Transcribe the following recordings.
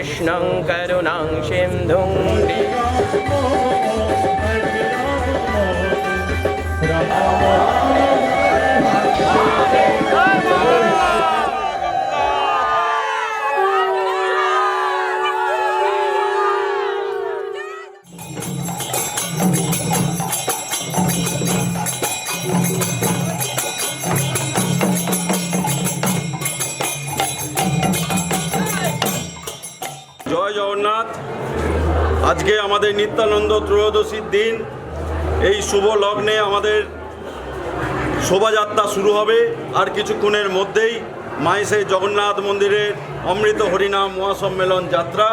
কৃষ্ণং করুণাং সিন্ধুং জয় জগন্নাথ। আজকে আমাদের নিত্যানন্দ ত্রয়োদশীর দিন। এই শুভ লগ্নে আমাদের শোভাযাত্রা শুরু হবে। আর কিছুক্ষণের মধ্যেই মায়ের জগন্নাথ মন্দিরের অমৃত হরিনাম মহাসম্মেলন যাত্রা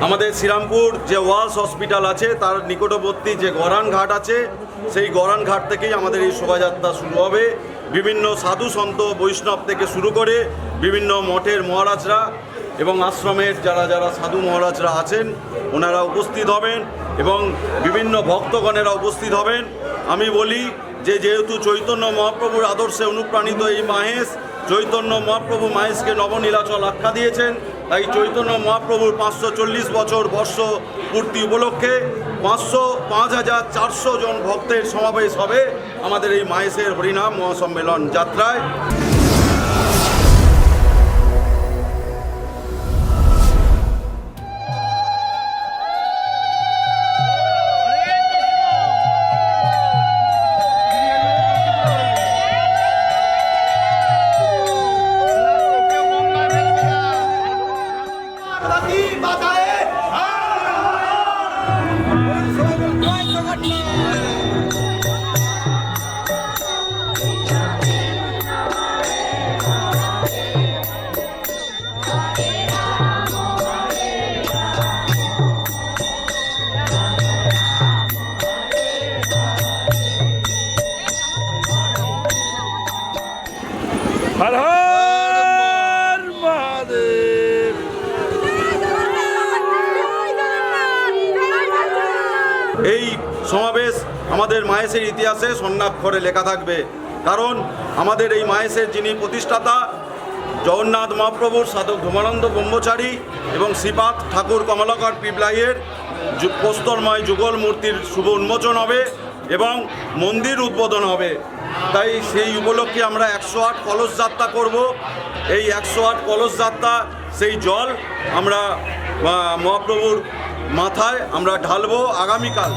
আমাদের শ্রীরামপুর যে ওয়ালস হসপিটাল আছে তার নিকটবর্তী যে গরান ঘাট আছে সেই গরান ঘাট থেকেই আমাদের এই শোভাযাত্রা শুরু হবে। বিভিন্ন সাধু সন্ত বৈষ্ণব থেকে শুরু করে বিভিন্ন মঠের মহারাজরা এবং আশ্রমের যারা যারা সাধু মহারাজরা আছেন ওনারা উপস্থিত হবেন এবং বিভিন্ন ভক্তগণেরা উপস্থিত হবেন। আমি বলি যে যেহেতু চৈতন্য মহাপ্রভুর আদর্শে অনুপ্রাণিত এই মাহেশ, চৈতন্য মহাপ্রভু মাহেশকে নবনীলাচল আখ্যা দিয়েছেন, তাই চৈতন্য মহাপ্রভুর 540 বছর বর্ষ পূর্তি উপলক্ষে 5,400 জন ভক্তের সমাবেশ হবে আমাদের এই মাহেশের হরিনাম মহাসম্মেলন যাত্রায়। হর হর মহাদেব। এই সমাবেশ আমাদের মাহেশের ইতিহাসে স্বর্ণাক্ষরে লেখা থাকবে, কারণ আমাদের এই মাহেশের যিনি প্রতিষ্ঠাতা জগন্নাথ মহাপ্রভুর সাধক ধর্মানন্দ ব্রহ্মচারী এবং শ্রীপাদ ঠাকুর কমলাকর পিবলাইয়ের প্রস্তরময় যুগল মূর্তির শুভ উন্মোচন হবে এবং মন্দির উদ্বোধন হবে। তাই সেই উপলক্ষে আমরা 108 কলস যাত্রা করব। এই 108 কলস যাত্রা সেই জল আমরা মহাপ্রভুর মাথায় আমরা ঢালবো আগামীকাল।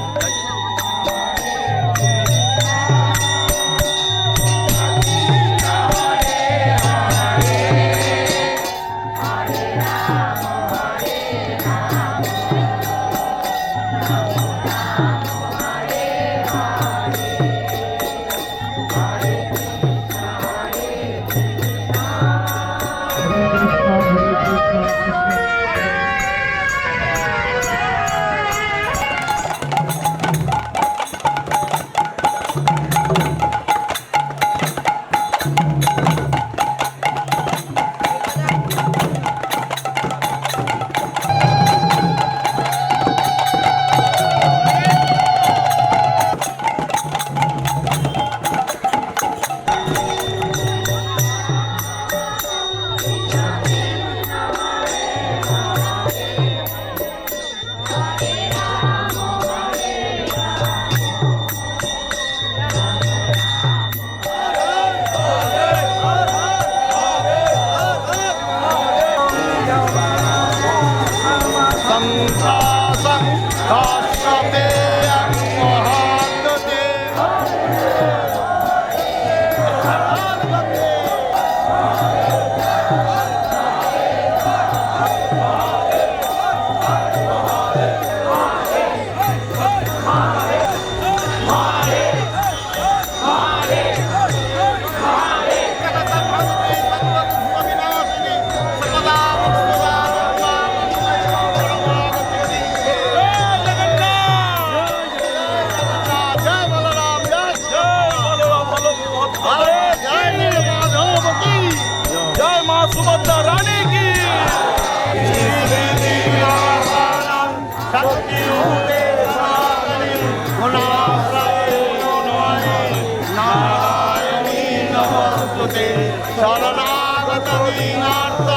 शरणागत दीनार्थ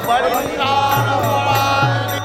परित्राण परायणे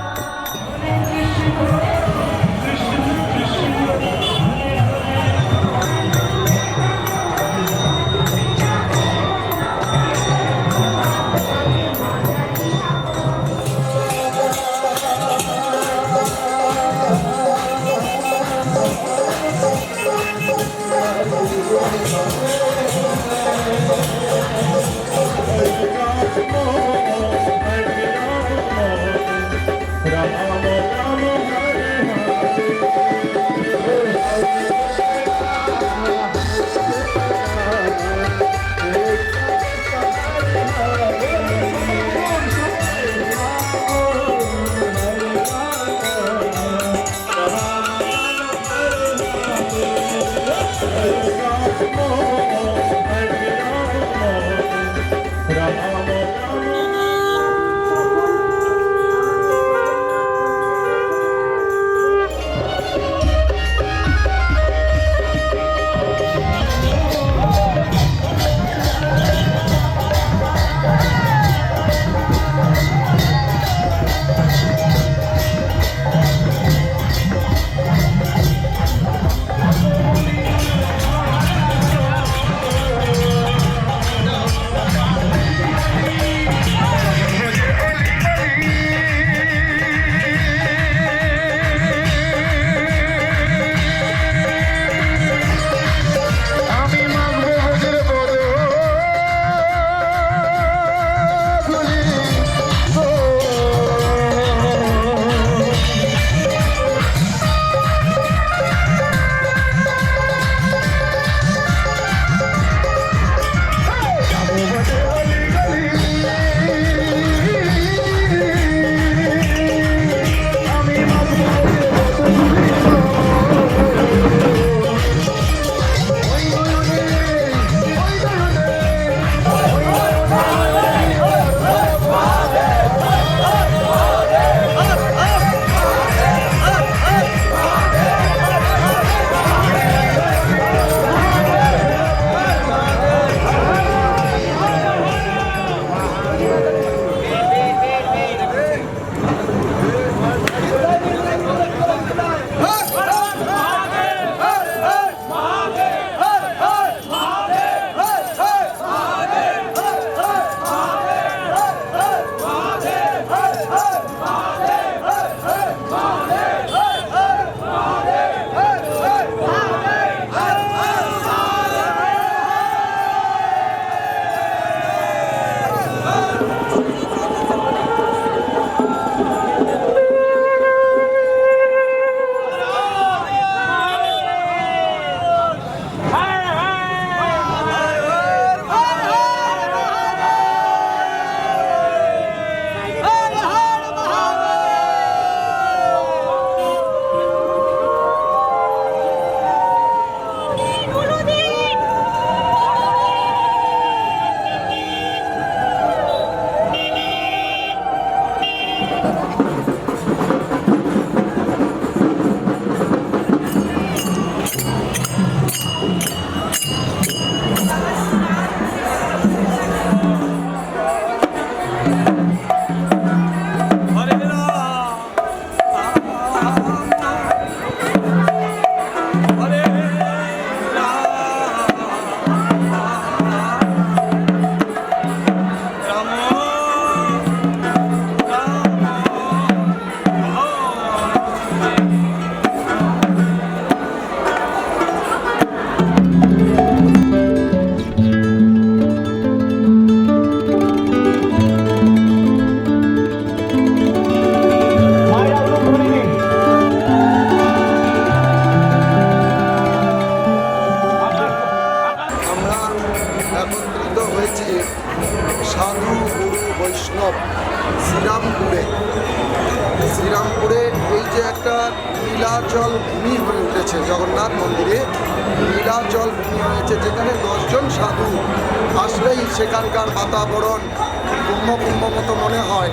আমরা একত্রিত হয়েছি সাধু গুরু বৈষ্ণব শ্রীরামপুরে এই যে একটা নীলাচল ভূমি হয়ে উঠেছে জগন্নাথ মন্দিরে নীলাচল ভূমি হয়েছে, যেখানে 10 জন সাধু আসলেই সেখানকার বাতাবরণ কুম্ভ মতো মনে হয়।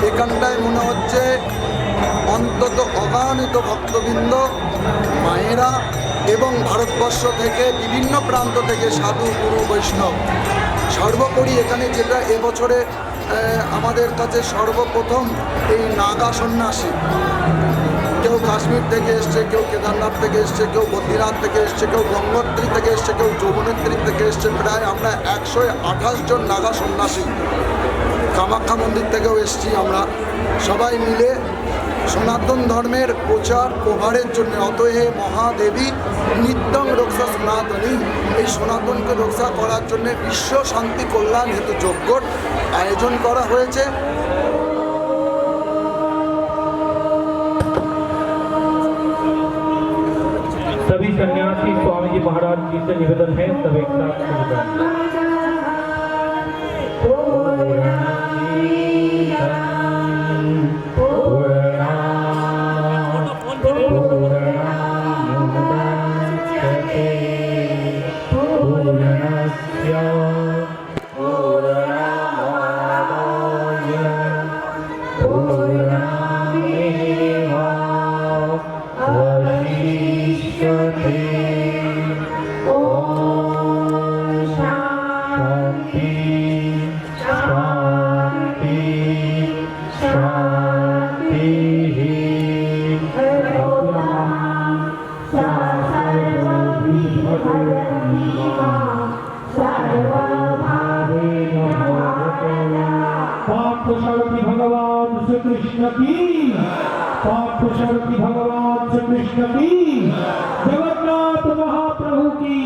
এখানটায় মনে হচ্ছে অন্তত অগণিত ভক্তবৃন্দ, মায়েরা এবং ভারতবর্ষ থেকে বিভিন্ন প্রান্ত থেকে সাধু গুরু বৈষ্ণব। সর্বোপরি এখানে যেটা এবছরে আমাদের কাছে সর্বপ্রথম এই নাগা সন্ন্যাসী, কেউ কাশ্মীর থেকে এসছে, কেউ কেদারনাথ থেকে এসছে, কেউ বদ্রীনাথ থেকে এসছে, কেউ গঙ্গোত্রী থেকে এসছে, কেউ যমুনোত্রী থেকে এসছে। প্রায় আমরা 128 জন নাগা সন্ন্যাসী কামাখ্যা মন্দির থেকেও এসছি। আমরা সবাই মিলে সনাতন ধর্মের প্রচার প্রভারের জন্য, অতএব মহাদেবী নিত্যং রক্ষা সনাতনী, এই সনাতনকে রক্ষা করার জন্য বিশ্ব শান্তি কল্যাণ হেতু যজ্ঞর আয়োজন করা হয়েছে। सभी सन्यासी स्वामी जी महाराज जी से निवेदन है, सब एक साथ निवेदन। पार्थसारथी भगवान श्री कृष्ण की, पार्थसारथी भगवान श्री कृष्ण की, जगन्नाथ महाप्रभु की,